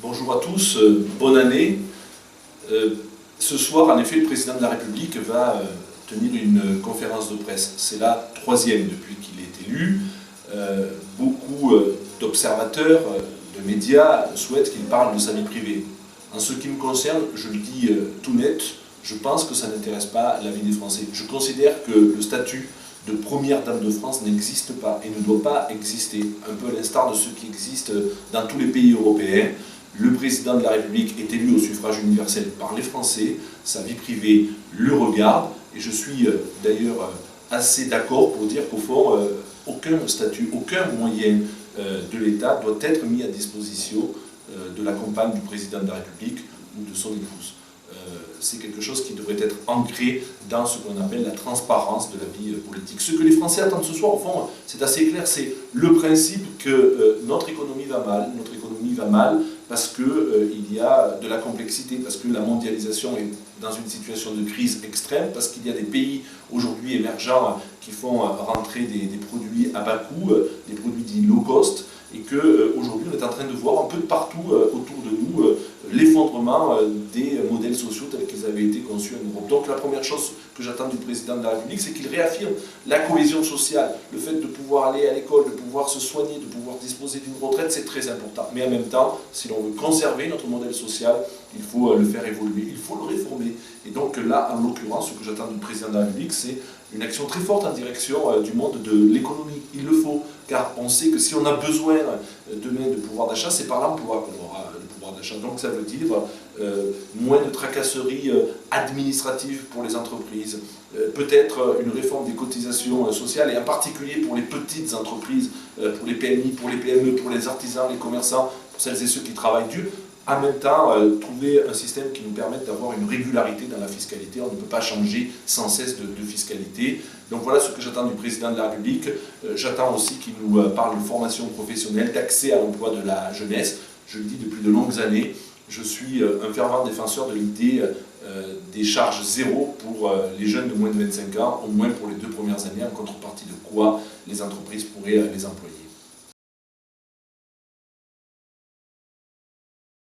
Bonjour à tous, bonne année. Ce soir, en effet, le président de la République va tenir une conférence de presse. C'est la troisième depuis qu'il est élu. Beaucoup d'observateurs, de médias souhaitent qu'il parle de sa vie privée. En ce qui me concerne, je le dis tout net, je pense que ça n'intéresse pas la vie des Français. Je considère que le statut de première dame de France n'existe pas et ne doit pas exister, un peu à l'instar de ce qui existe dans tous les pays européens. Le président de la République est élu au suffrage universel par les Français, sa vie privée le regarde, et je suis d'ailleurs assez d'accord pour dire qu'au fond, aucun statut, aucun moyen de l'État doit être mis à disposition de la compagne du président de la République ou de son épouse. C'est quelque chose qui devrait être ancré dans ce qu'on appelle la transparence de la vie politique. Ce que les Français attendent ce soir, au fond, c'est assez clair, c'est le principe que notre économie va mal parce qu'il y a de la complexité, parce que la mondialisation est dans une situation de crise extrême, parce qu'il y a des pays aujourd'hui émergents qui font rentrer des produits à bas coût, des produits dits low cost, et qu'aujourd'hui on est en train de voir un peu de partout autour de nous l'effondrement des modèles sociaux tels qu'ils avaient été conçus en Europe. Donc la première chose que j'attends du président de la République, c'est qu'il réaffirme la cohésion sociale, le fait de pouvoir aller à l'école, de pouvoir se soigner, de pouvoir disposer d'une retraite, c'est très important. Mais en même temps, si l'on veut conserver notre modèle social, il faut le faire évoluer, il faut le réformer. Et donc là, en l'occurrence, ce que j'attends du président de la République, c'est une action très forte en direction du monde de l'économie. Il le faut, car on sait que si on a besoin demain de pouvoir d'achat, c'est par l'emploi qu'on aura le pouvoir d'achat. Donc ça veut dire moins de tracasseries administratives pour les entreprises, peut-être une réforme des cotisations sociales, et en particulier pour les petites entreprises, pour les PMI, pour les PME, pour les artisans, les commerçants, pour celles et ceux qui travaillent dur. En même temps, trouver un système qui nous permette d'avoir une régularité dans la fiscalité. On ne peut pas changer sans cesse de fiscalité. Donc voilà ce que j'attends du président de la République. J'attends aussi qu'il nous parle de formation professionnelle, d'accès à l'emploi de la jeunesse. Je le dis depuis de longues années, je suis un fervent défenseur de l'idée des charges zéro pour les jeunes de moins de 25 ans, au moins pour les 2 premières années, en contrepartie de quoi les entreprises pourraient les employer.